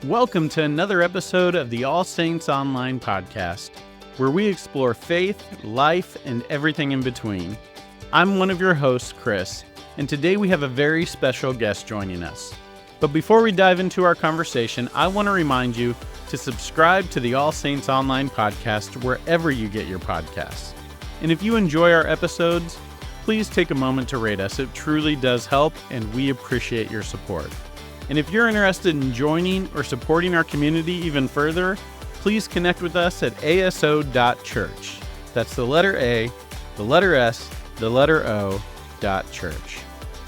Welcome to another episode of the All Saints Online podcast, where we explore faith, life, and everything in between. I'm one of your hosts, Chris, and today we have a very special guest joining us. But before we dive into our conversation, I want to remind you to subscribe to the All Saints Online podcast wherever you get your podcasts. And if you enjoy our episodes, please take a moment to rate us. It truly does help, and we appreciate your support. And if you're interested in joining or supporting our community even further, please connect with us at aso.church. That's the letter A, the letter S, the letter O, .church.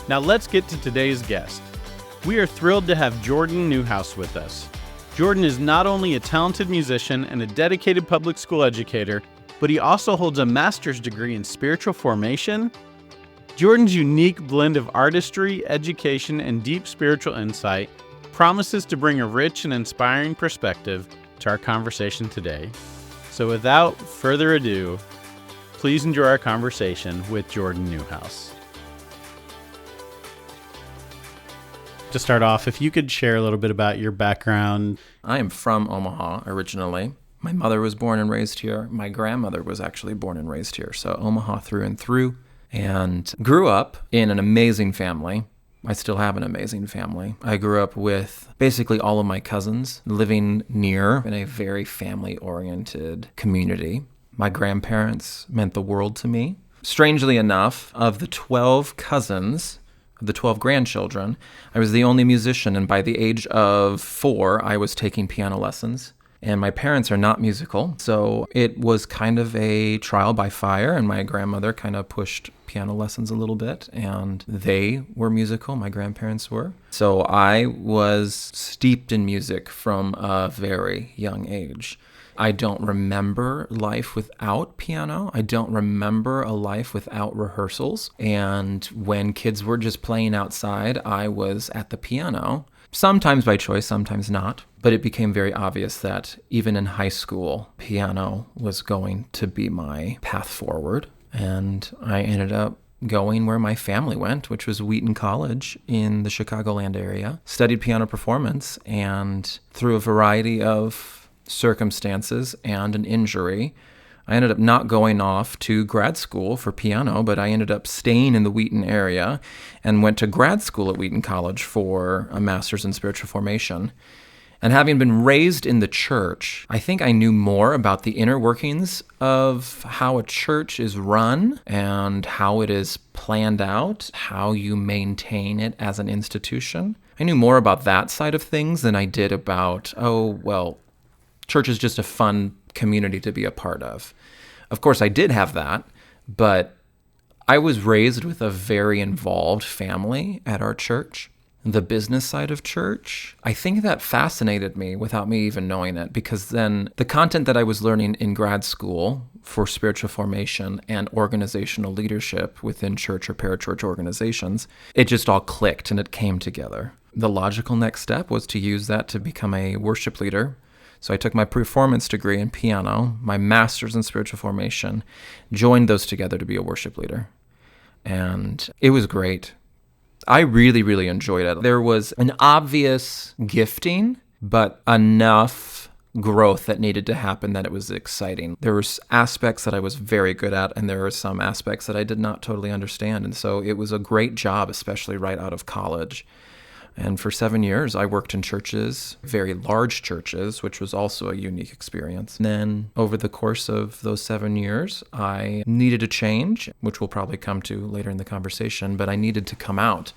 Now let's get to today's guest. We are thrilled to have Jordan Newhouse with us. Jordan is not only a talented musician and a dedicated public school educator, but he also holds a master's degree in spiritual formation. Jordan's unique blend of artistry, education, and deep spiritual insight promises to bring a rich and inspiring perspective to our conversation today. So without further ado, please enjoy our conversation with Jordan Newhouse. To start off, if you could share a little bit about your background. I am from Omaha originally. My mother was born and raised here. My grandmother was actually born and raised here. So Omaha through and through. And grew up in an amazing family. I still have an amazing family. I grew up with basically all of my cousins living near in a very family-oriented community. My grandparents meant the world to me. Strangely enough, of the 12 cousins, of the 12 grandchildren, I was the only musician, and by the age of 4, I was taking piano lessons. And my parents are not musical, so it was kind of a trial by fire, and my grandmother kind of pushed piano lessons a little bit, and they were musical, my grandparents were. So I was steeped in music from a very young age. I don't remember life without piano. I don't remember a life without rehearsals. And when kids were just playing outside, I was at the piano. Sometimes by choice, sometimes not. But it became very obvious that even in high school, piano was going to be my path forward. And I ended up going where my family went, which was Wheaton College in the Chicagoland area. Studied piano performance, and through a variety of circumstances and an injury, I ended up not going off to grad school for piano, but I ended up staying in the Wheaton area and went to grad school at Wheaton College for a master's in spiritual formation. And having been raised in the church, I think I knew more about the inner workings of how a church is run and how it is planned out, how you maintain it as an institution. I knew more about that side of things than I did about, church is just a fun community to be a part of. Of course, I did have that, but I was raised with a very involved family at our church. The business side of church, I think that fascinated me without me even knowing it, because then the content that I was learning in grad school for spiritual formation and organizational leadership within church or parachurch organizations, it just all clicked and it came together. The logical next step was to use that to become a worship leader. So I took my performance degree in piano, my master's in spiritual formation, joined those together to be a worship leader. And it was great. I really, really enjoyed it. There was an obvious gifting, but enough growth that needed to happen that it was exciting. There were aspects that I was very good at, and there were some aspects that I did not totally understand. And so it was a great job, especially right out of college. And for 7 years, I worked in churches, very large churches, which was also a unique experience. And then over the course of those 7 years, I needed a change, which we'll probably come to later in the conversation, but I needed to come out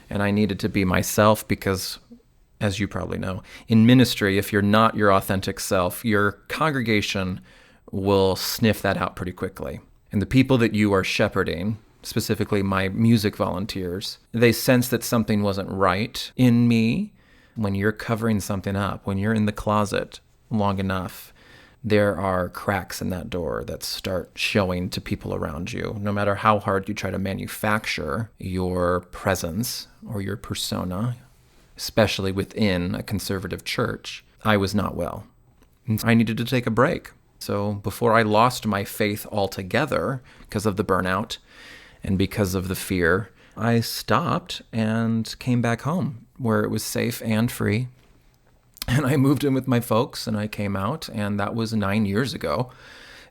and I needed to be myself because, as you probably know, in ministry, if you're not your authentic self, your congregation will sniff that out pretty quickly. And the people that you are shepherding, specifically my music volunteers, they sense that something wasn't right in me. When you're covering something up, when you're in the closet long enough, there are cracks in that door that start showing to people around you. No matter how hard you try to manufacture your presence or your persona, especially within a conservative church, I was not well. I needed to take a break. So before I lost my faith altogether because of the burnout, and because of the fear, I stopped and came back home where it was safe and free. And I moved in with my folks and I came out, and that was 9 years ago,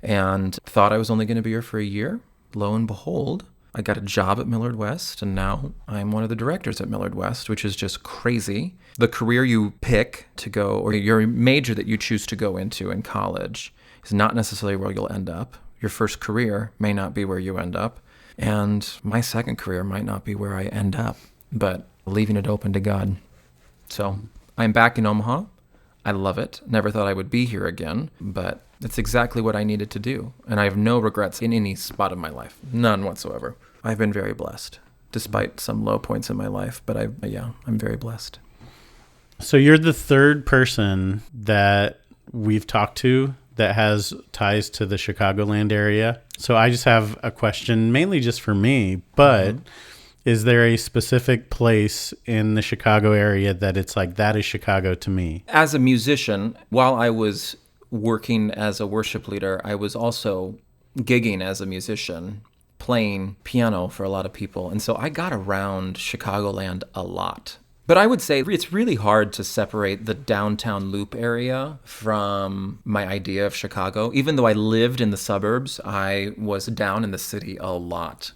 and thought I was only going to be here for a year. Lo and behold, I got a job at Millard West, and now I'm one of the directors at Millard West, which is just crazy. The career you pick to go, or your major that you choose to go into in college, is not necessarily where you'll end up. Your first career may not be where you end up, and my second career might not be where I end up, but leaving it open to God. So I'm back in Omaha. I love it. Never thought I would be here again, but it's exactly what I needed to do. And I have no regrets in any spot of my life. None whatsoever. I've been very blessed, despite some low points in my life. But I'm very blessed. So you're the third person that we've talked to that has ties to the Chicagoland area. So I just have a question, mainly just for me, but is there a specific place in the Chicago area that it's like, that is Chicago to me? As a musician, while I was working as a worship leader, I was also gigging as a musician, playing piano for a lot of people. And so I got around Chicagoland a lot. But I would say it's really hard to separate the downtown loop area from my idea of Chicago. Even though I lived in the suburbs, I was down in the city a lot.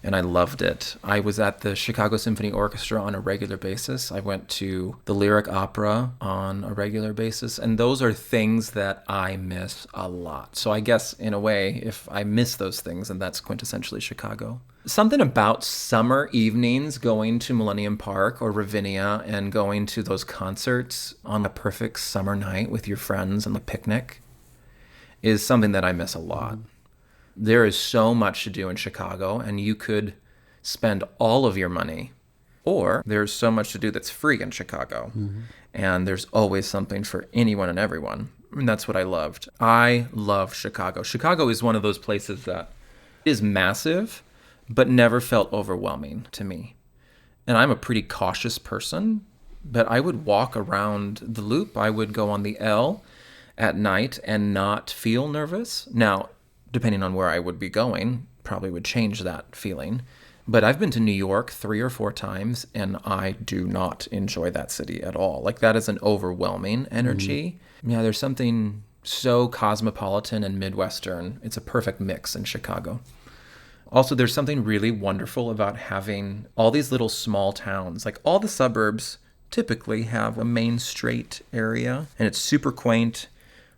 And I loved it. I was at the Chicago Symphony Orchestra on a regular basis. I went to the Lyric Opera on a regular basis. And those are things that I miss a lot. So I guess, in a way, if I miss those things, then that's quintessentially Chicago. Something about summer evenings going to Millennium Park or Ravinia and going to those concerts on a perfect summer night with your friends and the picnic is something that I miss a lot. There is so much to do in Chicago, and you could spend all of your money, or there's so much to do that's free in Chicago. And there's always something for anyone and everyone. And that's what I loved. I love Chicago. Chicago is one of those places that is massive, but never felt overwhelming to me. And I'm a pretty cautious person, but I would walk around the loop. I would go on the L at night and not feel nervous. Now, depending on where I would be going, probably would change that feeling. But I've been to New York 3 or 4 times, and I do not enjoy that city at all. Like, that is an overwhelming energy. Yeah, there's something so cosmopolitan and Midwestern. It's a perfect mix in Chicago. Also, there's something really wonderful about having all these little small towns. Like, all the suburbs typically have a main straight area, and it's super quaint.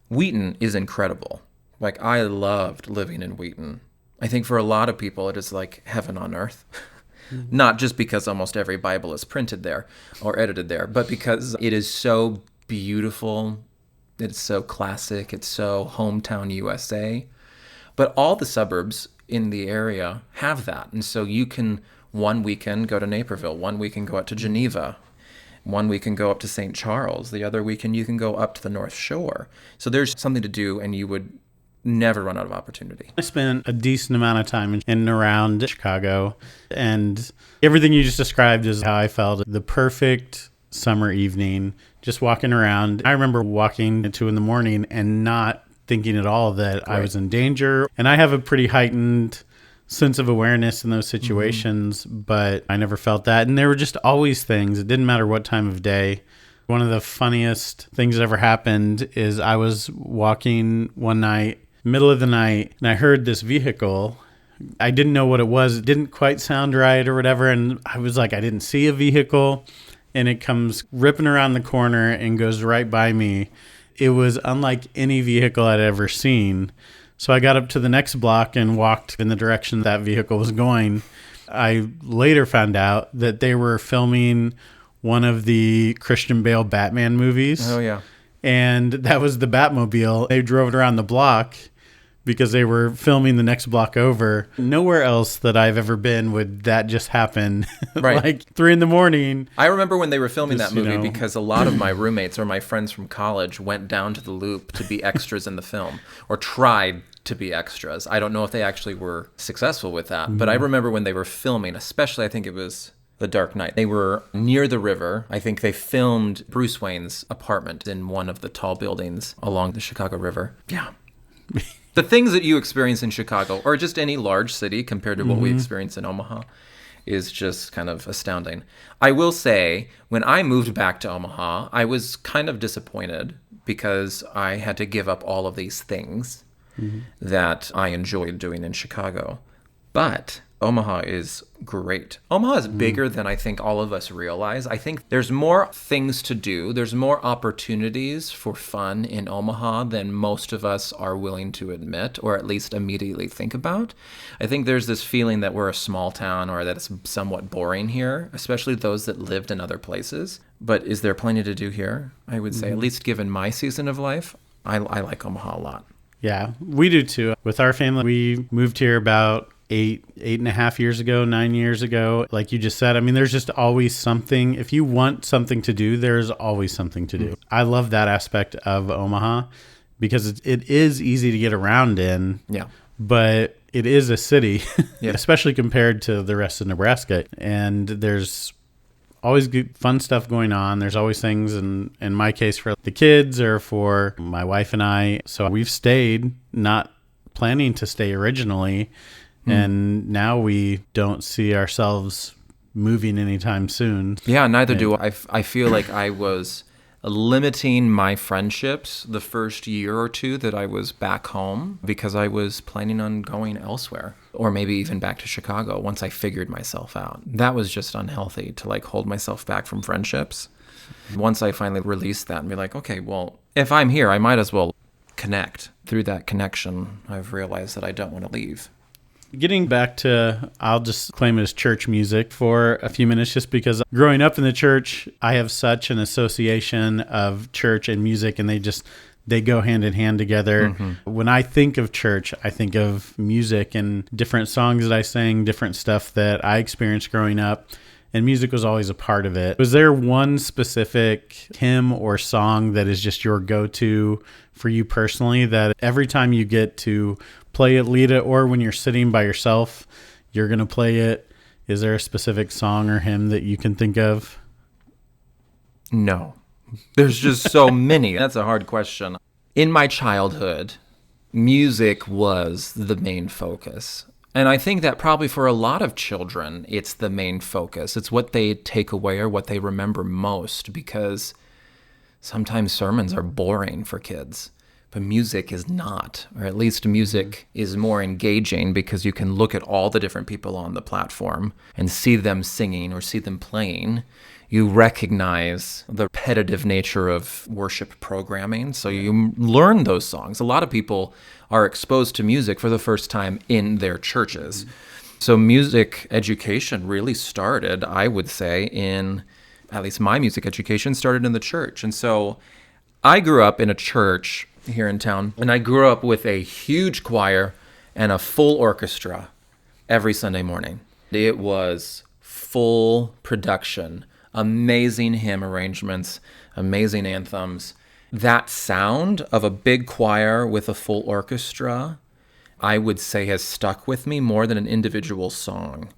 Wheaton is incredible. Like, I loved living in Wheaton. I think for a lot of people, it is like heaven on earth. Not just because almost every Bible is printed there or edited there, but because it is so beautiful. It's so classic. It's so hometown USA. But all the suburbs in the area have that. And so you can one weekend go to Naperville. One weekend go out to Geneva. One weekend go up to St. Charles. The other weekend you can go up to the North Shore. So there's something to do, and you would never run out of opportunity. I spent a decent amount of time in and around Chicago, and everything you just described is how I felt. The perfect summer evening, just walking around. I remember walking at 2 a.m. and not thinking at all that I was in danger. And I have a pretty heightened sense of awareness in those situations, but I never felt that. And there were just always things. It didn't matter what time of day. One of the funniest things that ever happened is I was walking one night, middle of the night, and I heard this vehicle. I didn't know what it was. It didn't quite sound right or whatever. And I was like, I didn't see a vehicle. And it comes ripping around the corner and goes right by me. It was unlike any vehicle I'd ever seen. So I got up to the next block and walked in the direction that vehicle was going. I later found out that they were filming one of the Christian Bale Batman movies. Oh, yeah. And that was the Batmobile. They drove it around the block because they were filming the next block over. Nowhere else that I've ever been would that just happen. Right. Like 3 a.m. I remember when they were filming Just, that movie because a lot of my roommates or my friends from college went down to the Loop to be extras in the film, or tried to be extras. I don't know if they actually were successful with that, but I remember when they were filming, especially I think it was The Dark Knight. They were near the river. I think they filmed Bruce Wayne's apartment in one of the tall buildings along the Chicago River. Yeah. The things that you experience in Chicago, or just any large city compared to what we experience in Omaha, is just kind of astounding. I will say, when I moved back to Omaha, I was kind of disappointed because I had to give up all of these things that I enjoyed doing in Chicago. But Omaha is great. Omaha is bigger than I think all of us realize. I think there's more things to do. There's more opportunities for fun in Omaha than most of us are willing to admit, or at least immediately think about. I think there's this feeling that we're a small town or that it's somewhat boring here, especially those that lived in other places. But is there plenty to do here? I would say, at least given my season of life, I like Omaha a lot. Yeah, we do too. With our family, we moved here about 8.5 years ago, 9 years ago. Like you just said, I mean, there's just always something. If you want something to do, there's always something to do. I love that aspect of Omaha because it is easy to get around in. Yeah. But it is a city, Yeah. especially compared to the rest of Nebraska. And there's always good, fun stuff going on. There's always things, in my case, for the kids or for my wife and I. So we've stayed, not planning to stay originally. And now we don't see ourselves moving anytime soon. Yeah, neither do I. I feel like I was limiting my friendships the first year or two that I was back home because I was planning on going elsewhere, or maybe even back to Chicago once I figured myself out. That was just unhealthy to like hold myself back from friendships. Once I finally released that and be like, okay, well, if I'm here, I might as well connect. Through that connection, I've realized that I don't want to leave. Getting back to, I'll just claim it as church music for a few minutes, just because growing up in the church, I have such an association of church and music, and they go hand in hand together. When I think of church, I think of music and different songs that I sang, different stuff that I experienced growing up, and music was always a part of it. Was there one specific hymn or song that is just your go-to for you personally, that every time you get to play it, lead it, or when you're sitting by yourself, you're going to play it? Is there a specific song or hymn that you can think of? No. There's just so many. That's a hard question. In my childhood, music was the main focus. And I think that probably for a lot of children, it's the main focus. It's what they take away or what they remember most, because sometimes sermons are boring for kids. But music is not, or at least music is more engaging because you can look at all the different people on the platform and see them singing or see them playing. You recognize the repetitive nature of worship programming, so you learn those songs. A lot of people are exposed to music for the first time in their churches. So music education really started, I would say, at least my music education started in the church. And so I grew up in a church here in town, and I grew up with a huge choir and a full orchestra every Sunday morning. It was full production, amazing hymn arrangements, amazing anthems. That sound of a big choir with a full orchestra, I would say, has stuck with me more than an individual song.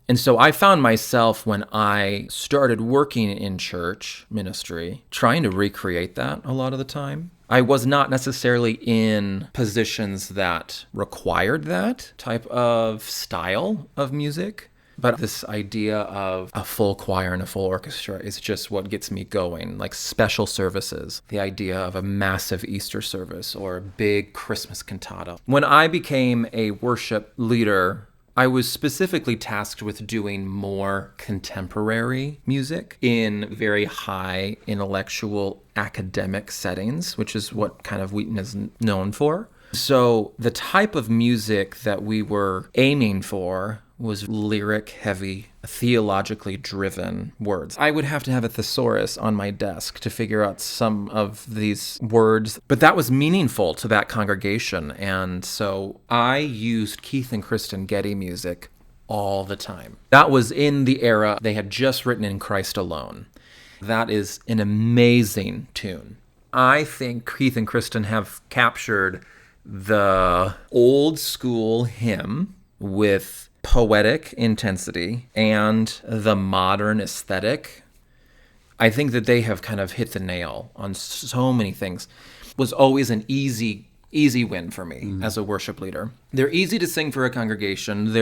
And so I found myself, when I started working in church ministry, trying to recreate that a lot of the time. I was not necessarily in positions that required that type of style of music, but this idea of a full choir and a full orchestra is just what gets me going, like special services, the idea of a massive Easter service or a big Christmas cantata. When I became a worship leader, I was specifically tasked with doing more contemporary music in very high intellectual academic settings, which is what kind of Wheaton is known for. So the type of music that we were aiming for was lyric heavy, theologically driven words. I would have to have a thesaurus on my desk to figure out some of these words, but that was meaningful to that congregation. And so I used Keith and Kristen Getty music all the time. That was in the era they had just written In Christ Alone. That is an amazing tune. I think Keith and Kristen have captured the old school hymn with poetic intensity and the modern aesthetic. I think that they have kind of hit the nail on so many things. It was always an easy easy win for me as a worship leader. They're easy to sing for a congregation.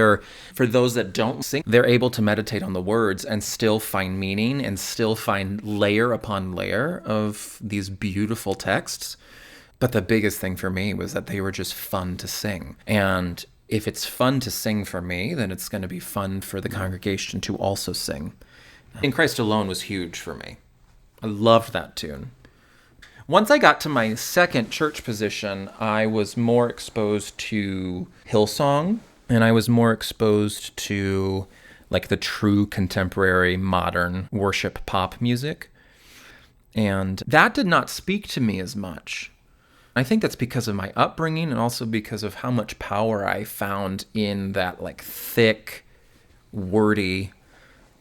For those that don't sing, they're able to meditate on the words and still find meaning and still find layer upon layer of these beautiful texts. But the biggest thing for me was that they were just fun to sing. And if it's fun to sing for me, then it's going to be fun for the congregation to also sing. In Christ Alone was huge for me. I loved that tune. Once I got to my second church position, I was more exposed to Hillsong, and I was more exposed to like the true contemporary modern worship pop music. And that did not speak to me as much. I think that's because of my upbringing and also because of how much power I found in that like thick, wordy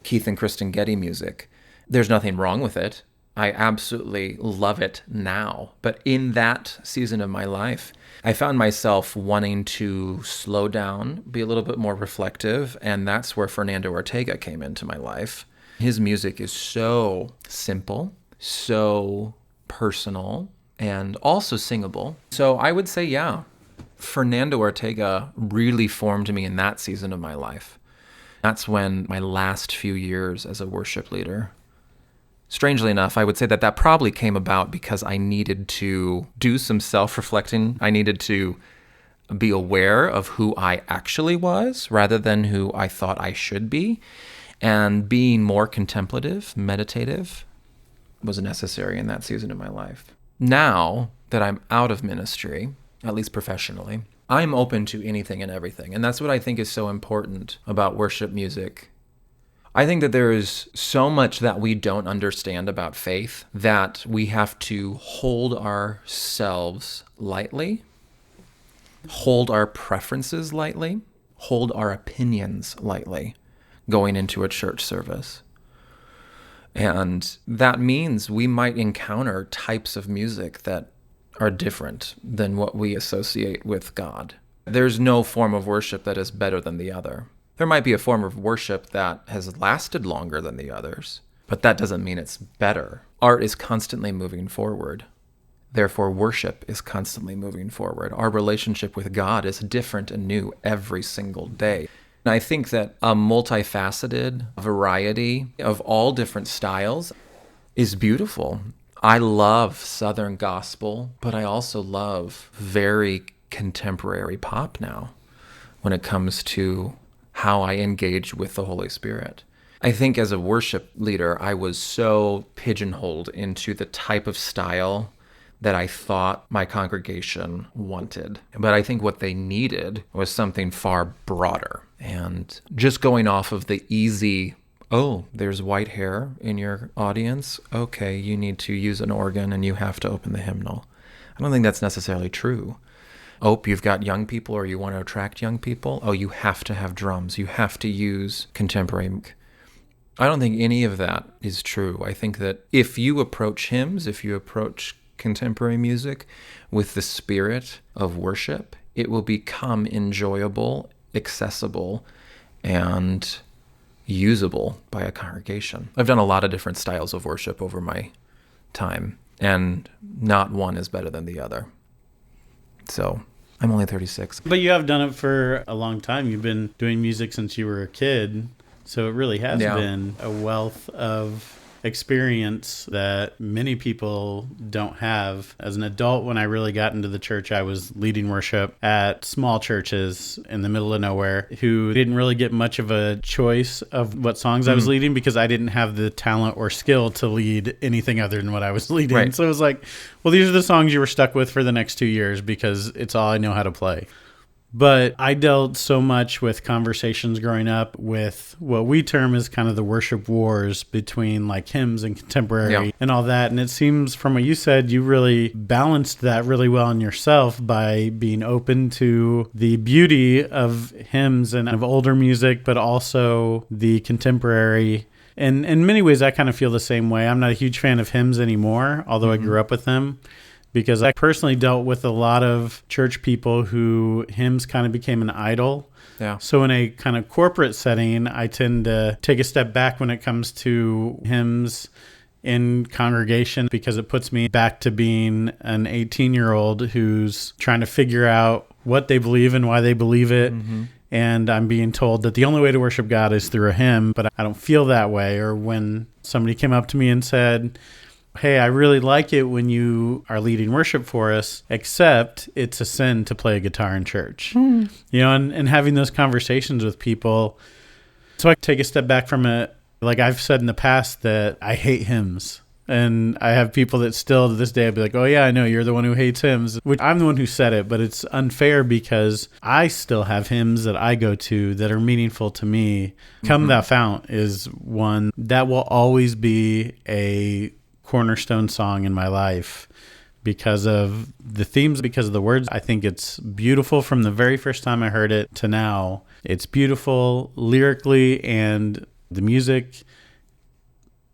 Keith and Kristen Getty music. There's nothing wrong with it. I absolutely love it now. But in that season of my life, I found myself wanting to slow down, be a little bit more reflective, and that's where Fernando Ortega came into my life. His music is so simple, so personal, and also singable. So I would say, yeah, Fernando Ortega really formed me in that season of my life. That's when my last few years as a worship leader. Strangely enough, I would say that probably came about because I needed to do some self-reflecting. I needed to be aware of who I actually was rather than who I thought I should be. And being more contemplative, meditative was necessary in that season of my life. Now that I'm out of ministry, at least professionally, I'm open to anything and everything. And that's what I think is so important about worship music. I think that there is so much that we don't understand about faith that we have to hold ourselves lightly, hold our preferences lightly, hold our opinions lightly going into a church service. And that means we might encounter types of music that are different than what we associate with God. There's no form of worship that is better than the other. There might be a form of worship that has lasted longer than the others, but that doesn't mean it's better. Art is constantly moving forward. Therefore, worship is constantly moving forward. Our relationship with God is different and new every single day. And I think that a multifaceted variety of all different styles is beautiful. I love Southern gospel, but I also love very contemporary pop now when it comes to how I engage with the Holy Spirit. I think as a worship leader, I was so pigeonholed into the type of style that I thought my congregation wanted. But I think what they needed was something far broader. And just going off of the easy, oh, there's white hair in your audience, okay, you need to use an organ and you have to open the hymnal. I don't think that's necessarily true. Oh, you've got young people or you want to attract young people? Oh, you have to have drums. You have to use contemporary. I don't think any of that is true. I think that if you approach hymns, if you approach contemporary music with the spirit of worship, it will become enjoyable, accessible, and usable by a congregation. I've done a lot of different styles of worship over my time, and not one is better than the other. So I'm only 36. But you have done it for a long time. You've been doing music since you were a kid. So it really has been a wealth of experience that many people don't have. As an adult, when I really got into the church, I was leading worship at small churches in the middle of nowhere who didn't really get much of a choice of what songs I was leading because I didn't have the talent or skill to lead anything other than what I was leading. Right. So it was like, well, these are the songs you were stuck with for the next 2 years because it's all I know how to play. But I dealt so much with conversations growing up with what we term as kind of the worship wars between like hymns and contemporary and all that. And it seems from what you said, you really balanced that really well in yourself by being open to the beauty of hymns and of older music, but also the contemporary. And in many ways, I kind of feel the same way. I'm not a huge fan of hymns anymore, although I grew up with them. Because I personally dealt with a lot of church people who hymns kind of became an idol. Yeah. So in a kind of corporate setting, I tend to take a step back when it comes to hymns in congregation because it puts me back to being an 18-year-old who's trying to figure out what they believe and why they believe it. And I'm being told that the only way to worship God is through a hymn, but I don't feel that way. Or when somebody came up to me and said, hey, I really like it when you are leading worship for us, except it's a sin to play a guitar in church. And having those conversations with people. So I take a step back from it. Like I've said in the past that I hate hymns. And I have people that still to this day I'd be like, oh yeah, I know you're the one who hates hymns, which I'm the one who said it, but it's unfair because I still have hymns that I go to that are meaningful to me. Come Thou Fount is one that will always be a cornerstone song in my life because of the themes, because of the words. I think it's beautiful from the very first time I heard it to now. It's beautiful lyrically and the music.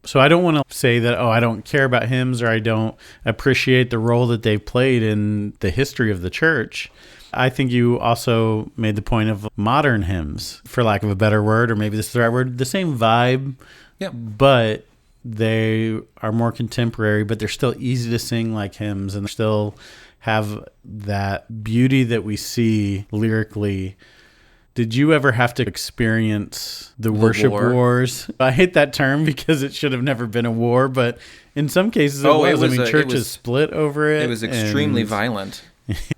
So I don't want to say that, I don't care about hymns or I don't appreciate the role that they've played in the history of the church. I think you also made the point of modern hymns, for lack of a better word, or maybe this is the right word, the same vibe, but they are more contemporary, but they're still easy to sing like hymns and still have that beauty that we see lyrically. Did you ever have to experience the worship wars? I hate that term because it should have never been a war, but in some cases it was. I mean, churches split over it. It was extremely violent.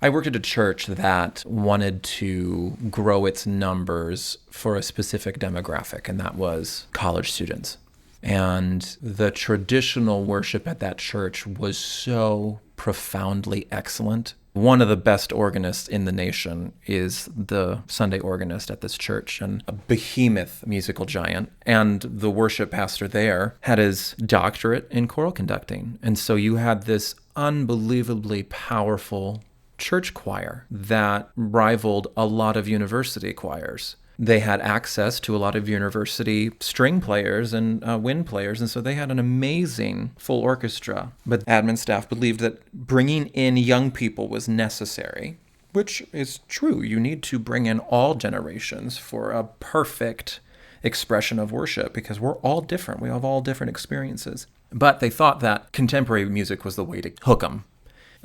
I worked at a church that wanted to grow its numbers for a specific demographic, and that was college students. And the traditional worship at that church was so profoundly excellent. One of the best organists in the nation is the Sunday organist at this church, and a behemoth musical giant. And the worship pastor there had his doctorate in choral conducting. And so you had this unbelievably powerful church choir that rivaled a lot of university choirs. They had access to a lot of university string players and wind players, and so they had an amazing full orchestra. But admin staff believed that bringing in young people was necessary, which is true. You need to bring in all generations for a perfect expression of worship because we're all different. We have all different experiences. But they thought that contemporary music was the way to hook them.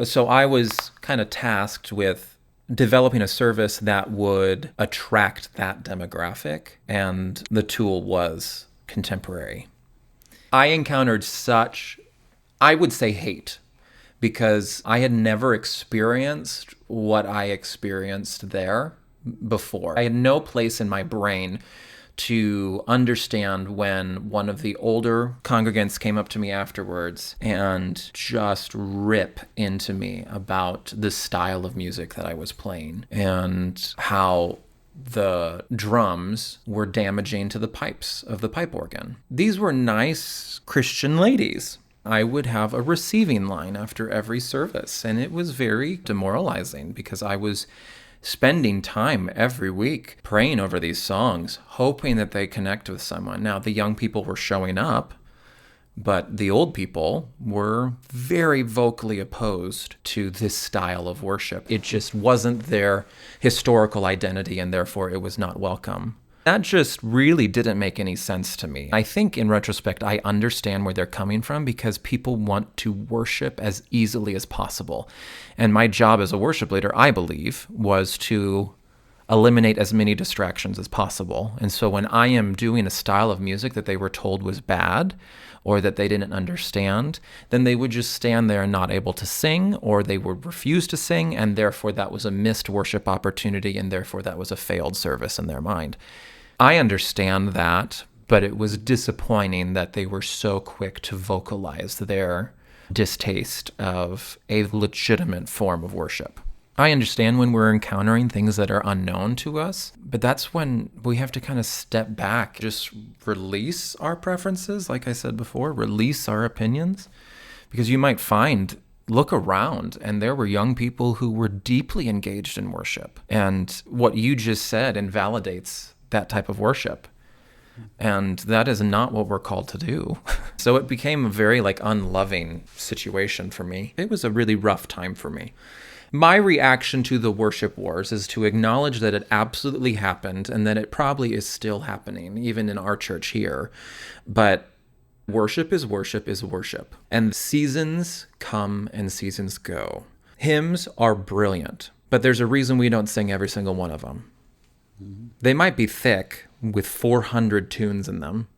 So I was kind of tasked with developing a service that would attract that demographic, and the tool was contemporary. I encountered such, I would say, hate, because I had never experienced what I experienced there before. I had no place in my brain to understand when one of the older congregants came up to me afterwards and just rip into me about the style of music that I was playing and how the drums were damaging to the pipes of the pipe organ. These were nice Christian ladies. I would have a receiving line after every service, and it was very demoralizing because I was spending time every week praying over these songs, hoping that they connect with someone. Now, the young people were showing up, but the old people were very vocally opposed to this style of worship. It just wasn't their historical identity, and therefore it was not welcome. That just really didn't make any sense to me. I think in retrospect, I understand where they're coming from because people want to worship as easily as possible. And my job as a worship leader, I believe, was to eliminate as many distractions as possible. And so when I am doing a style of music that they were told was bad or that they didn't understand, then they would just stand there and not able to sing, or they would refuse to sing, and therefore that was a missed worship opportunity, and therefore that was a failed service in their mind. I understand that, but it was disappointing that they were so quick to vocalize their distaste of a legitimate form of worship. I understand when we're encountering things that are unknown to us, but that's when we have to kind of step back, just release our preferences, like I said before, release our opinions, because you might look around, and there were young people who were deeply engaged in worship. And what you just said invalidates that type of worship. And that is not what we're called to do. So it became a very unloving situation for me. It was a really rough time for me. My reaction to the worship wars is to acknowledge that it absolutely happened and that it probably is still happening, even in our church here. But Worship is worship is worship. And seasons come and seasons go. Hymns are brilliant, but there's a reason we don't sing every single one of them. They might be thick with 400 tunes in them,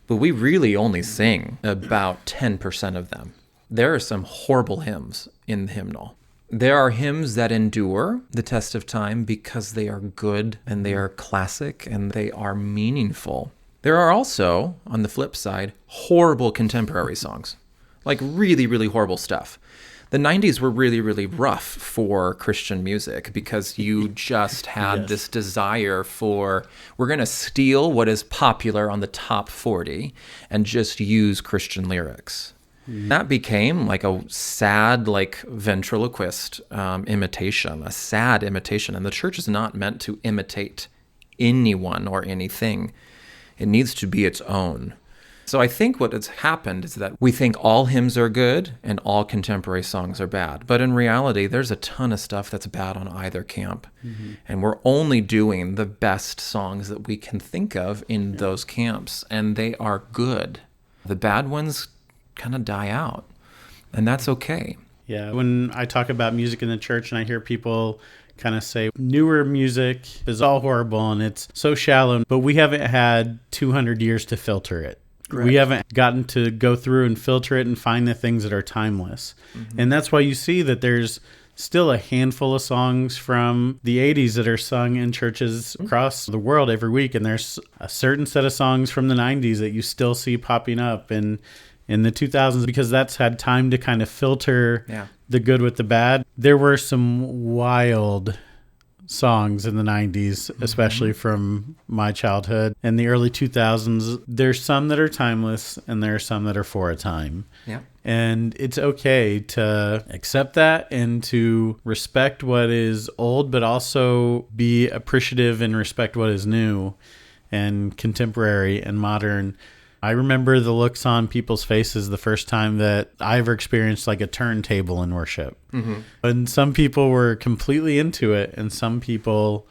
but we really only sing about 10% of them. There are some horrible hymns in the hymnal. There are hymns that endure the test of time because they are good and they are classic and they are meaningful. There are also, on the flip side, horrible contemporary songs, like really, really horrible stuff. The 90s were really, really rough for Christian music because you just had this desire for, we're going to steal what is popular on the top 40 and just use Christian lyrics. That became like a sad, like ventriloquist imitation, a sad imitation. And the church is not meant to imitate anyone or anything. It needs to be its own. So I think what has happened is that we think all hymns are good and all contemporary songs are bad. But in reality, there's a ton of stuff that's bad on either camp. And we're only doing the best songs that we can think of in those camps. And they are good. The bad ones kind of die out. And that's okay. Yeah. When I talk about music in the church and I hear people kind of say newer music is all horrible and it's so shallow, but we haven't had 200 years to filter it. Correct. We haven't gotten to go through and filter it and find the things that are timeless. And that's why you see that there's still a handful of songs from the 80s that are sung in churches across the world every week. And there's a certain set of songs from the 90s that you still see popping up in the 2000s because that's had time to kind of filter the good with the bad. There were some wild songs in the 90s, especially from my childhood. In the early 2000s, there's some that are timeless and there are some that are for a time. Yeah. And it's okay to accept that and to respect what is old, but also be appreciative and respect what is new and contemporary and modern. I remember the looks on people's faces the first time that I ever experienced like a turntable in worship. And some people were completely into it. And some people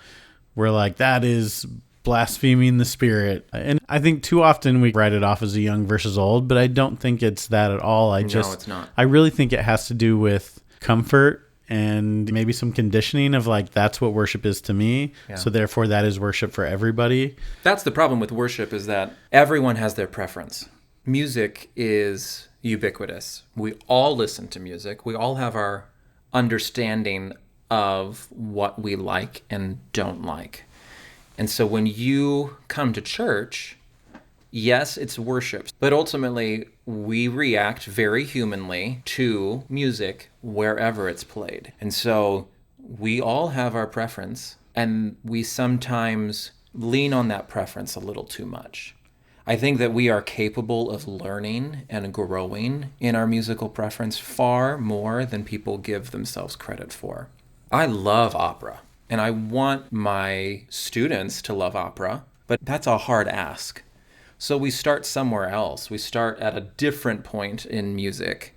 were like, that is blaspheming the Spirit. And I think too often we write it off as a young versus old, but I don't think it's that at all. No, it's not. I really think it has to do with comfort and maybe some conditioning of like, that's what worship is to me. Yeah. So therefore that is worship for everybody. That's the problem with worship, is that everyone has their preference. Music is ubiquitous. We all listen to music. We all have our understanding of what we like and don't like. And so when you come to church, yes, it's worship, but ultimately we react very humanly to music wherever it's played. And so we all have our preference, and we sometimes lean on that preference a little too much. I think that we are capable of learning and growing in our musical preference far more than people give themselves credit for. I love opera, and I want my students to love opera, but that's a hard ask. So we start somewhere else. We start at a different point in music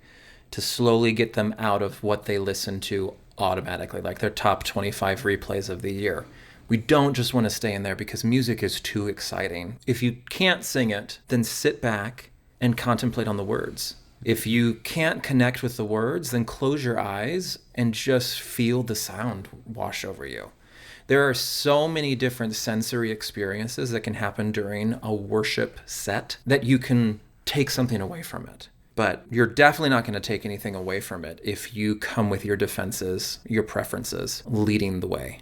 to slowly get them out of what they listen to automatically, like their top 25 replays of the year. We don't just want to stay in there because music is too exciting. If you can't sing it, then sit back and contemplate on the words. If you can't connect with the words, then close your eyes and just feel the sound wash over you. There are so many different sensory experiences that can happen during a worship set that you can take something away from it. But you're definitely not going to take anything away from it if you come with your defenses, your preferences, leading the way.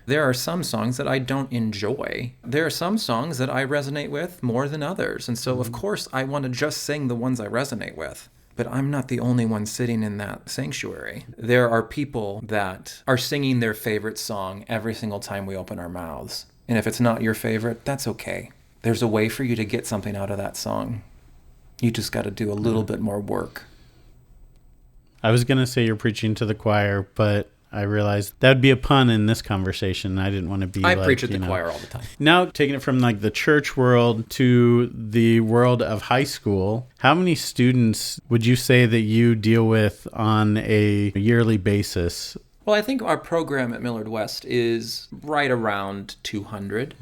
There are some songs that I don't enjoy. There are some songs that I resonate with more than others. And so, of course, I want to just sing the ones I resonate with. But I'm not the only one sitting in that sanctuary. There are people that are singing their favorite song every single time we open our mouths. And if it's not your favorite, that's okay. There's a way for you to get something out of that song. You just got to do a little bit more work. I was going to say you're preaching to the choir, but I realized that would be a pun in this conversation. I didn't want to be I preach at the choir all the time. Now, taking it from like the church world to the world of high school, how many students would you say that you deal with on a yearly basis? Well, I think our program at Millard West is right around 200.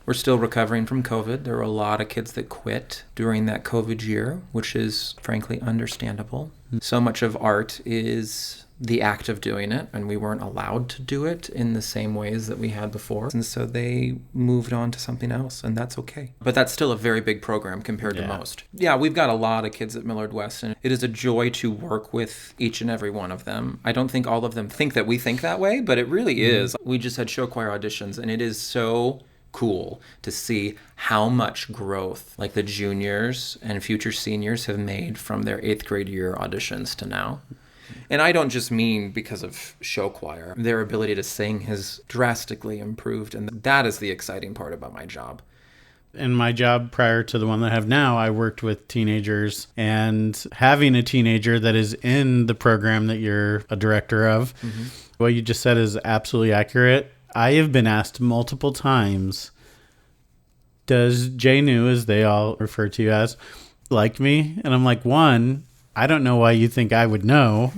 We're still recovering from COVID. There were a lot of kids that quit during that COVID year, which is frankly understandable. So much of art is the act of doing it, and we weren't allowed to do it in the same ways that we had before. And so they moved on to something else, and that's okay. But that's still a very big program compared to most. Yeah, we've got a lot of kids at Millard West, and it is a joy to work with each and every one of them. I don't think all of them think that we think that way, but it really is. We just had show choir auditions, and it is so cool to see how much growth like the juniors and future seniors have made from their 8th grade year auditions to now. And I don't just mean because of show choir. Their ability to sing has drastically improved, and that is the exciting part about my job. In my job prior to the one that I have now, I worked with teenagers, and having a teenager that is in the program that you're a director of, what you just said is absolutely accurate. I have been asked multiple times, does JNU, as they all refer to you as, like me? And I'm like, one, I don't know why you think I would know.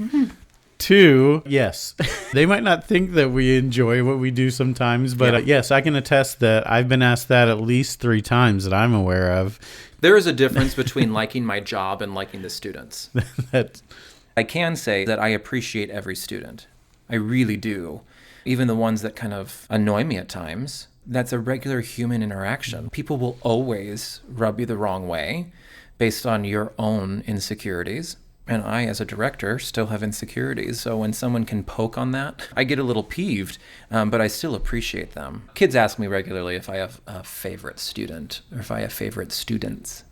2, yes. They might not think that we enjoy what we do sometimes, but yes, I can attest that I've been asked that at least 3 times that I'm aware of. There is a difference between liking my job and liking the students. I can say that I appreciate every student. I really do. Even the ones that kind of annoy me at times. That's a regular human interaction. People will always rub you the wrong way based on your own insecurities. And I, as a director, still have insecurities. So when someone can poke on that, I get a little peeved, but I still appreciate them. Kids ask me regularly if I have a favorite student or if I have favorite students.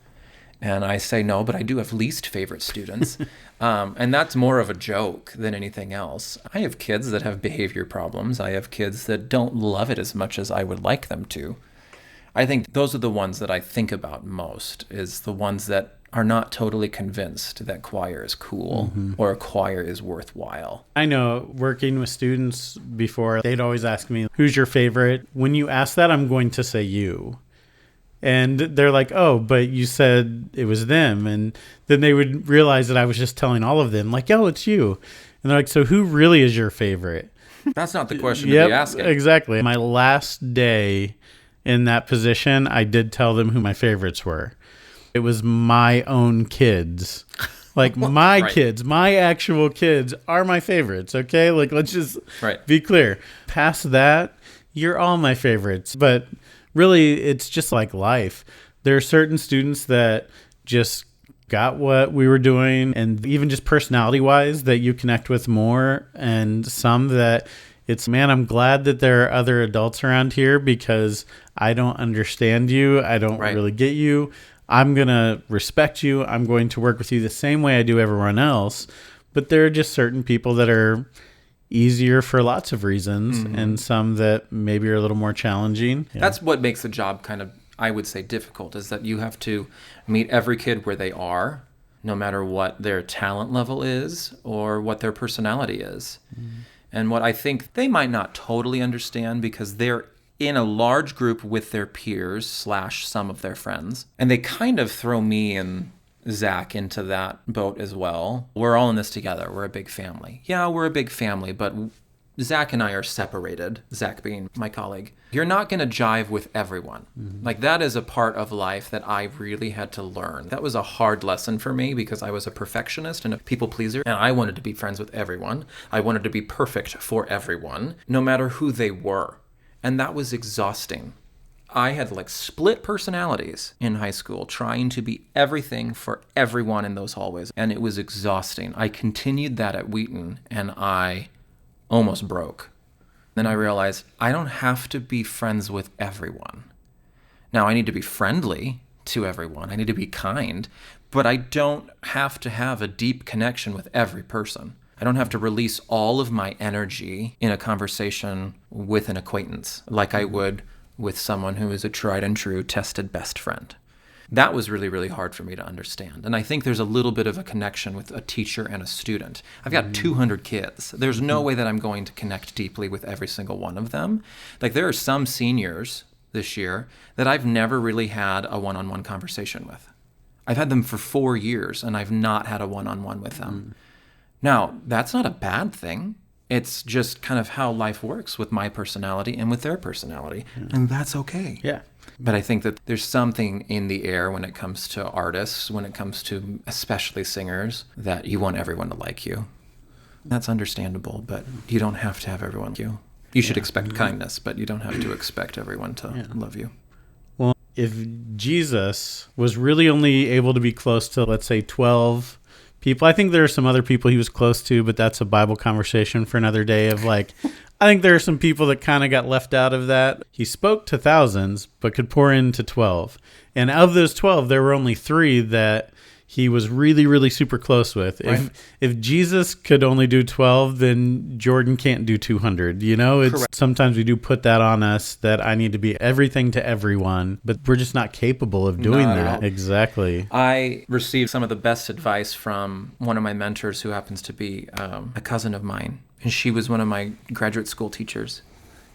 And I say no, but I do have least favorite students. And that's more of a joke than anything else. I have kids that have behavior problems. I have kids that don't love it as much as I would like them to. I think those are the ones that I think about most, is the ones that are not totally convinced that choir is cool or a choir is worthwhile. I know, working with students before, they'd always ask me, who's your favorite? When you ask that, I'm going to say you. And they're like, oh, but you said it was them. And then they would realize that I was just telling all of them, like, oh, it's you. And they're like, so who really is your favorite? That's not the question to be asking. Exactly. My last day in that position, I did tell them who my favorites were. It was my own kids. Like my kids, my actual kids are my favorites, okay? Like, let's just be clear. Past that, you're all my favorites. But really, it's just like life. There are certain students that just got what we were doing, and even just personality-wise that you connect with more, and some that it's, man, I'm glad that there are other adults around here because I don't understand you. I don't really get you. I'm going to respect you. I'm going to work with you the same way I do everyone else. But there are just certain people that are easier for lots of reasons, and some that maybe are a little more challenging. Yeah. That's what makes the job kind of, I would say, difficult, is that you have to meet every kid where they are, no matter what their talent level is or what their personality is. And what I think they might not totally understand, because they're in a large group with their peers / some of their friends. And they kind of throw me and Zach into that boat as well. We're all in this together. We're a big family. Yeah, we're a big family, but Zach and I are separated, Zach being my colleague. You're not going to jive with everyone. Like, that is a part of life that I really had to learn. That was a hard lesson for me because I was a perfectionist and a people pleaser, and I wanted to be friends with everyone. I wanted to be perfect for everyone, no matter who they were. And that was exhausting. I had like split personalities in high school, trying to be everything for everyone in those hallways. And it was exhausting. I continued that at Wheaton, and I almost broke. Then I realized I don't have to be friends with everyone. Now, I need to be friendly to everyone. I need to be kind, but I don't have to have a deep connection with every person. I don't have to release all of my energy in a conversation with an acquaintance like I would with someone who is a tried and true tested best friend. That was really, really hard for me to understand. And I think there's a little bit of a connection with a teacher and a student. I've got 200 kids. There's no way that I'm going to connect deeply with every single one of them. Like, there are some seniors this year that I've never really had a one-on-one conversation with. I've had them for 4 years, and I've not had a one-on-one with them. Now, that's not a bad thing. It's just kind of how life works with my personality and with their personality. And that's okay. Yeah. But I think that there's something in the air when it comes to artists, when it comes to especially singers, that you want everyone to like you. That's understandable, but you don't have to have everyone like you. You should expect kindness, but you don't have to expect everyone to love you. Well, if Jesus was really only able to be close to, let's say, 12 people, I think there are some other people he was close to, but that's a Bible conversation for another day of like, I think there are some people that kind of got left out of that. He spoke to thousands, but could pour into 12. And of those 12, there were only 3 that he was really, really super close with. Right. If Jesus could only do 12, then Jordan can't do 200. You know, it's Correct. Sometimes we do put that on us that I need to be everything to everyone, but we're just not capable of doing Not at that. all. Exactly. I received some of the best advice from one of my mentors who happens to be a cousin of mine. And she was one of my graduate school teachers.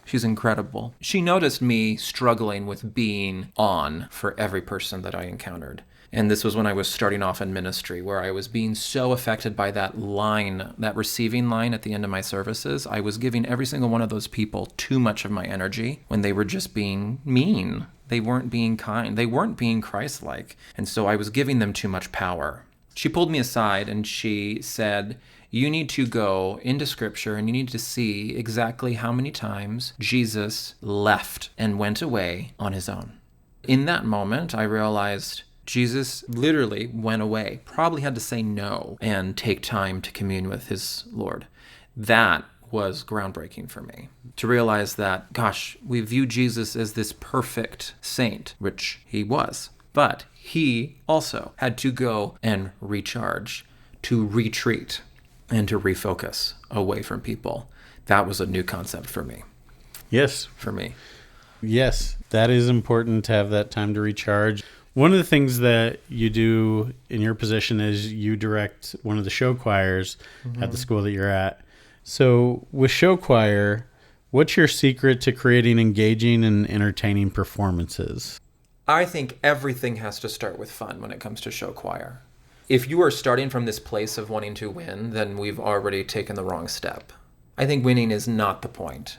She's incredible. She noticed me struggling with being on for every person that I encountered. And this was when I was starting off in ministry, where I was being so affected by that line, that receiving line at the end of my services. I was giving every single one of those people too much of my energy when they were just being mean. They weren't being kind. They weren't being Christ-like. And so I was giving them too much power. She pulled me aside and she said, you need to go into Scripture and you need to see exactly how many times Jesus left and went away on his own. In that moment, I realized Jesus literally went away, probably had to say no and take time to commune with his Lord. That was groundbreaking for me, to realize that, gosh, we view Jesus as this perfect saint, which he was, but he also had to go and recharge, to retreat, and to refocus away from people. That was a new concept for me. Yes. For me. Yes, that is important to have that time to recharge. One of the things that you do in your position is you direct one of the show choirs at the school that you're at. So with show choir, what's your secret to creating engaging and entertaining performances? I think everything has to start with fun when it comes to show choir. If you are starting from this place of wanting to win, then we've already taken the wrong step. I think winning is not the point.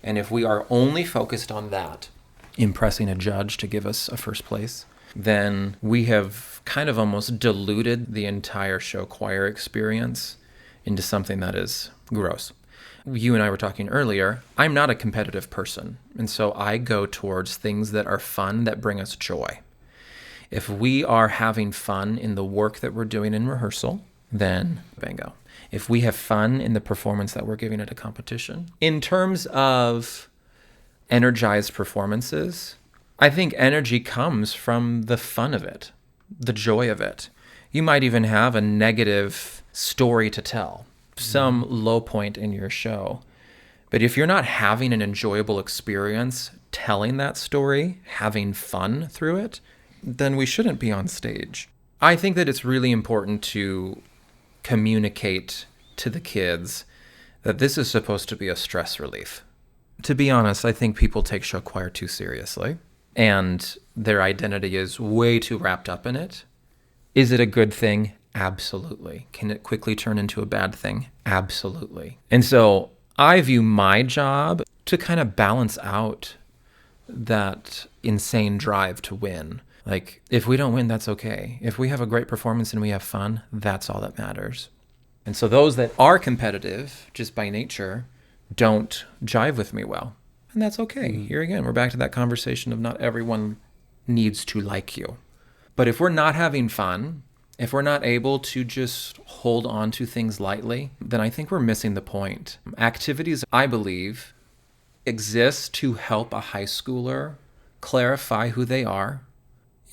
And if we are only focused on that, impressing a judge to give us a first place, then we have kind of almost diluted the entire show choir experience into something that is gross. You and I were talking earlier, I'm not a competitive person, and so I go towards things that are fun, that bring us joy. If we are having fun in the work that we're doing in rehearsal, then bingo. If we have fun in the performance that we're giving at a competition. In terms of energized performances, I think energy comes from the fun of it, the joy of it. You might even have a negative story to tell, some low point in your show. But if you're not having an enjoyable experience telling that story, having fun through it, then we shouldn't be on stage. I think that it's really important to communicate to the kids that this is supposed to be a stress relief. To be honest, I think people take show choir too seriously, and their identity is way too wrapped up in it. Is it a good thing? Absolutely. Can it quickly turn into a bad thing? Absolutely. And so I view my job to kind of balance out that insane drive to win. Like, if we don't win, that's okay. If we have a great performance and we have fun, that's all that matters. And so those that are competitive, just by nature, don't jive with me well. And that's okay. Here again, we're back to that conversation of not everyone needs to like you. But if we're not having fun, if we're not able to just hold on to things lightly, then I think we're missing the point. Activities, I believe, exist to help a high schooler clarify who they are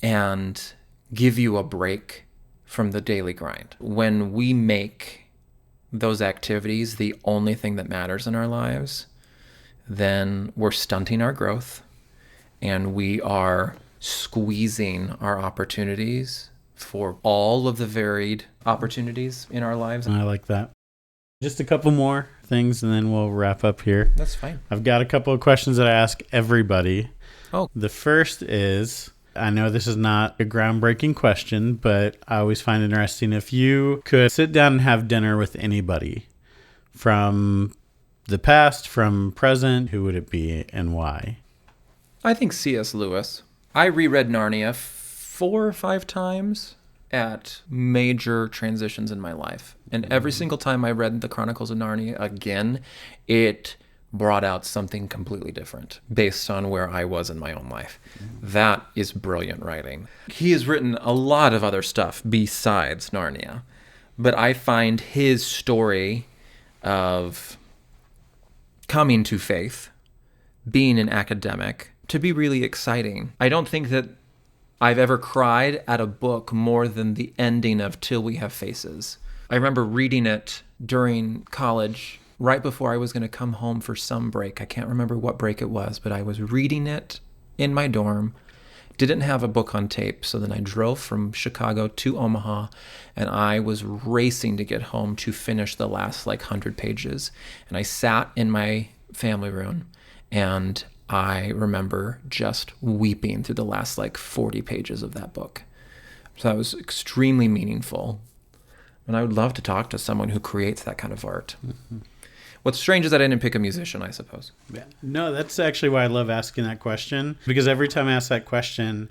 and give you a break from the daily grind. When we make those activities the only thing that matters in our lives, then we're stunting our growth and we are squeezing our opportunities for all of the varied opportunities in our lives. I like that. Just a couple more things and then we'll wrap up here. That's fine. I've got a couple of questions that I ask everybody. Oh. The first is, I know this is not a groundbreaking question, but I always find it interesting. If you could sit down and have dinner with anybody, from the past, from present, who would it be and why? I think C.S. Lewis. I reread Narnia 4 or 5 times at major transitions in my life. And every single time I read the Chronicles of Narnia again, it brought out something completely different based on where I was in my own life. That is brilliant writing. He has written a lot of other stuff besides Narnia, but I find his story of coming to faith, being an academic, to be really exciting. I don't think that I've ever cried at a book more than the ending of Till We Have Faces. I remember reading it during college, right before I was going to come home for some break. I can't remember what break it was, but I was reading it in my dorm. Didn't have a book on tape, so then I drove from Chicago to Omaha, and I was racing to get home to finish the last 100 pages. And I sat in my family room, and I remember just weeping through the last 40 pages of that book. So that was extremely meaningful. And I would love to talk to someone who creates that kind of art. Mm-hmm. What's strange is that I didn't pick a musician, I suppose. Yeah. No, that's actually why I love asking that question. Because every time I ask that question,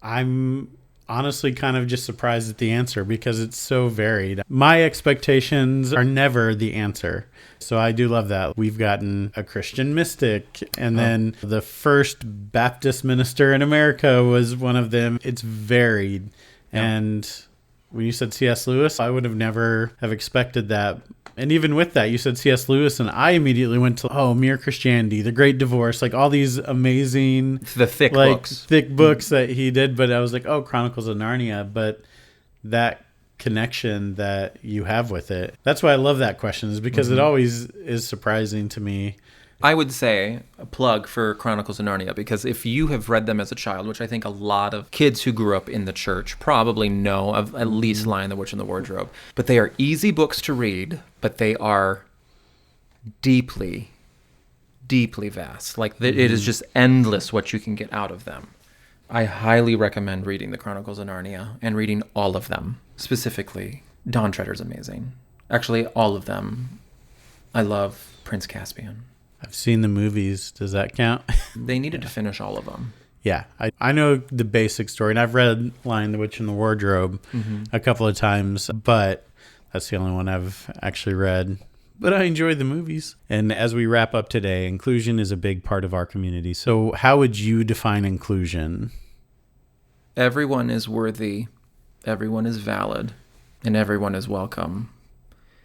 I'm honestly kind of just surprised at the answer because it's so varied. My expectations are never the answer. So I do love that. We've gotten a Christian mystic, and then the first Baptist minister in America was one of them. It's varied. Yeah. And when you said C.S. Lewis, I would have never have expected that. And even with that, you said C.S. Lewis, and I immediately went to, Mere Christianity, The Great Divorce, all these amazing... The thick books. Thick books that he did. But I was like, Chronicles of Narnia. But that connection that you have with it, that's why I love that question, is because it always is surprising to me. I would say a plug for Chronicles of Narnia, because if you have read them as a child, which I think a lot of kids who grew up in the church probably know of, at least Lion, the Witch, and the Wardrobe, but they are easy books to read, but they are deeply, deeply vast. It is just endless what you can get out of them. I highly recommend reading the Chronicles of Narnia and reading all of them. Specifically, Dawn Treader's amazing. Actually, all of them. I love Prince Caspian. I've seen the movies. Does that count? They needed to finish all of them. Yeah. I know the basic story, and I've read Lion, the Witch, and the Wardrobe a couple of times, but that's the only one I've actually read. But I enjoy the movies. And as we wrap up today, inclusion is a big part of our community. So how would you define inclusion? Everyone is worthy, everyone is valid, and everyone is welcome.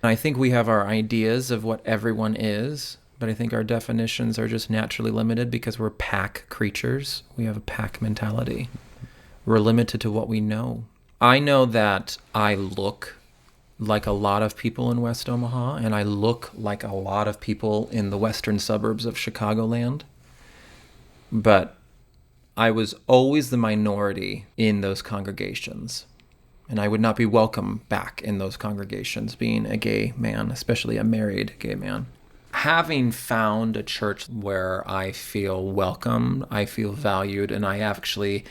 I think we have our ideas of what everyone is, but I think our definitions are just naturally limited because we're pack creatures. We have a pack mentality. We're limited to what we know. I know that I look like a lot of people in West Omaha, and I look like a lot of people in the western suburbs of Chicagoland. But I was always the minority in those congregations, and I would not be welcome back in those congregations being a gay man, especially a married gay man. Having found a church where I feel welcome, I feel valued, and I actually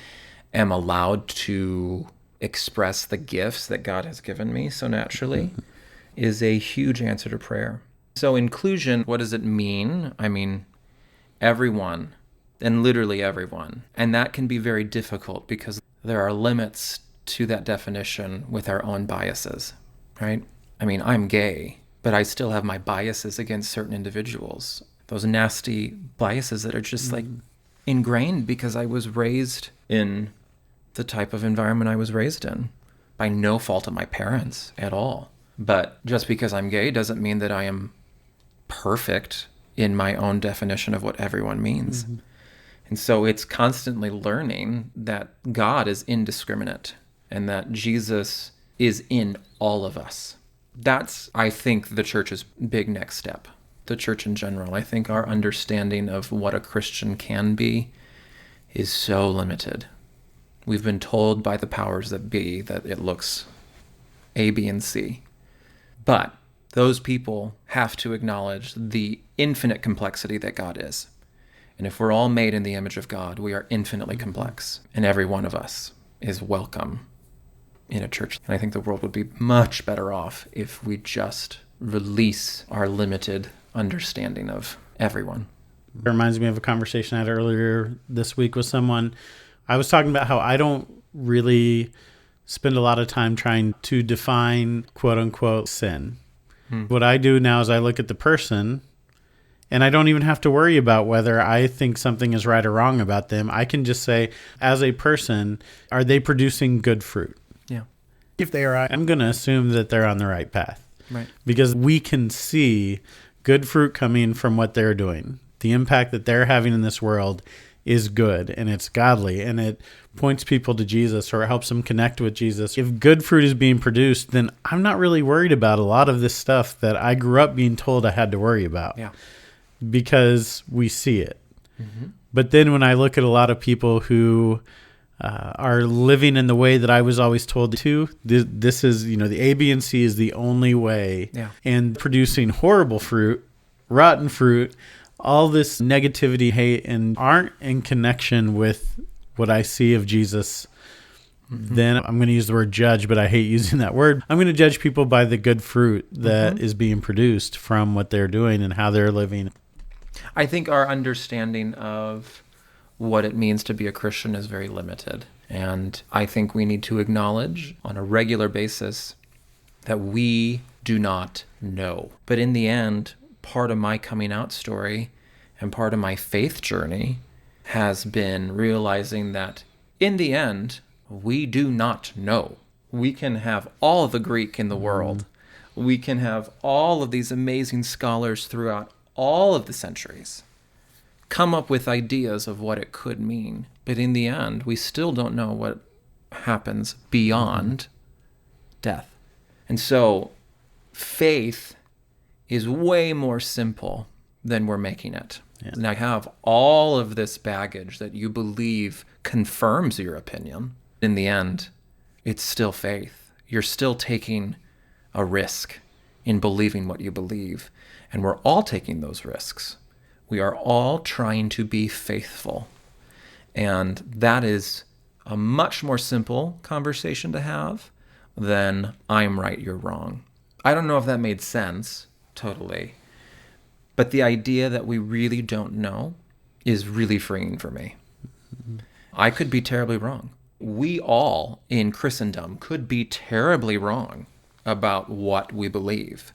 am allowed to express the gifts that God has given me so naturally is a huge answer to prayer. So inclusion, what does it mean? I mean, everyone, and literally everyone. And that can be very difficult because there are limits to that definition with our own biases, right? I mean, I'm gay, but I still have my biases against certain individuals. Those nasty biases that are just ingrained because I was raised in the type of environment I was raised in by no fault of my parents at all. But just because I'm gay doesn't mean that I am perfect in my own definition of what everyone means. And so it's constantly learning that God is indiscriminate and that Jesus is in all of us. That's, I think, the church's big next step. The church in general. I think our understanding of what a Christian can be is so limited. We've been told by the powers that be that it looks A, B, and C. But those people have to acknowledge the infinite complexity that God is. And if we're all made in the image of God, we are infinitely complex. And every one of us is welcome in a church. And I think the world would be much better off if we just release our limited understanding of everyone. It reminds me of a conversation I had earlier this week with someone. I was talking about how I don't really spend a lot of time trying to define quote unquote sin. What I do now is I look at the person, and I don't even have to worry about whether I think something is right or wrong about them. I can just say, as a person, are they producing good fruit? Yeah. If they are, I'm going to assume that they're on the right path. Right. Because we can see good fruit coming from what they're doing. The impact that they're having in this world is good, and it's godly, and it points people to Jesus, or it helps them connect with Jesus. If good fruit is being produced, then I'm not really worried about a lot of this stuff that I grew up being told I had to worry about. Yeah. Because we see it. Mm-hmm. But then when I look at a lot of people who are living in the way that I was always told to, this is, the A, B, and C is the only way. Yeah. And producing horrible fruit, rotten fruit, all this negativity, hate, and aren't in connection with what I see of Jesus. Mm-hmm. Then I'm going to use the word judge, but I hate using that word. I'm going to judge people by the good fruit that is being produced from what they're doing and how they're living. I think our understanding of what it means to be a Christian is very limited. And I think we need to acknowledge on a regular basis that we do not know. But in the end, part of my coming out story and part of my faith journey has been realizing that in the end, we do not know. We can have all the Greek in the world. We can have all of these amazing scholars throughout all of the centuries come up with ideas of what it could mean. But in the end, we still don't know what happens beyond death. And so faith is way more simple than we're making it. Yeah. And I have all of this baggage that you believe confirms your opinion. In the end, it's still faith. You're still taking a risk in believing what you believe. And we're all taking those risks. We are all trying to be faithful. And that is a much more simple conversation to have than I'm right, you're wrong. I don't know if that made sense totally. But the idea that we really don't know is really freeing for me. I could be terribly wrong. We all in Christendom could be terribly wrong about what we believe,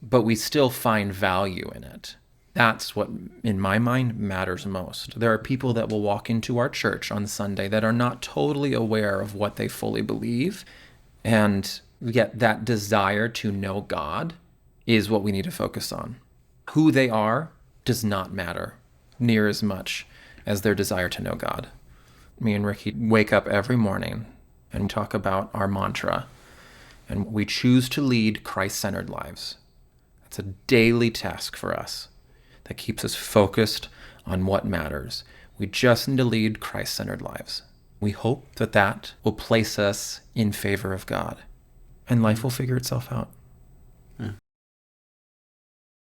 but we still find value in it. That's what, in my mind, matters most. There are people that will walk into our church on Sunday that are not totally aware of what they fully believe, and yet that desire to know God is what we need to focus on. Who they are does not matter near as much as their desire to know God. Me and Ricky wake up every morning and talk about our mantra, and we choose to lead Christ-centered lives. It's a daily task for us that keeps us focused on what matters. We just need to lead Christ-centered lives. We hope that will place us in favor of God, and life will figure itself out.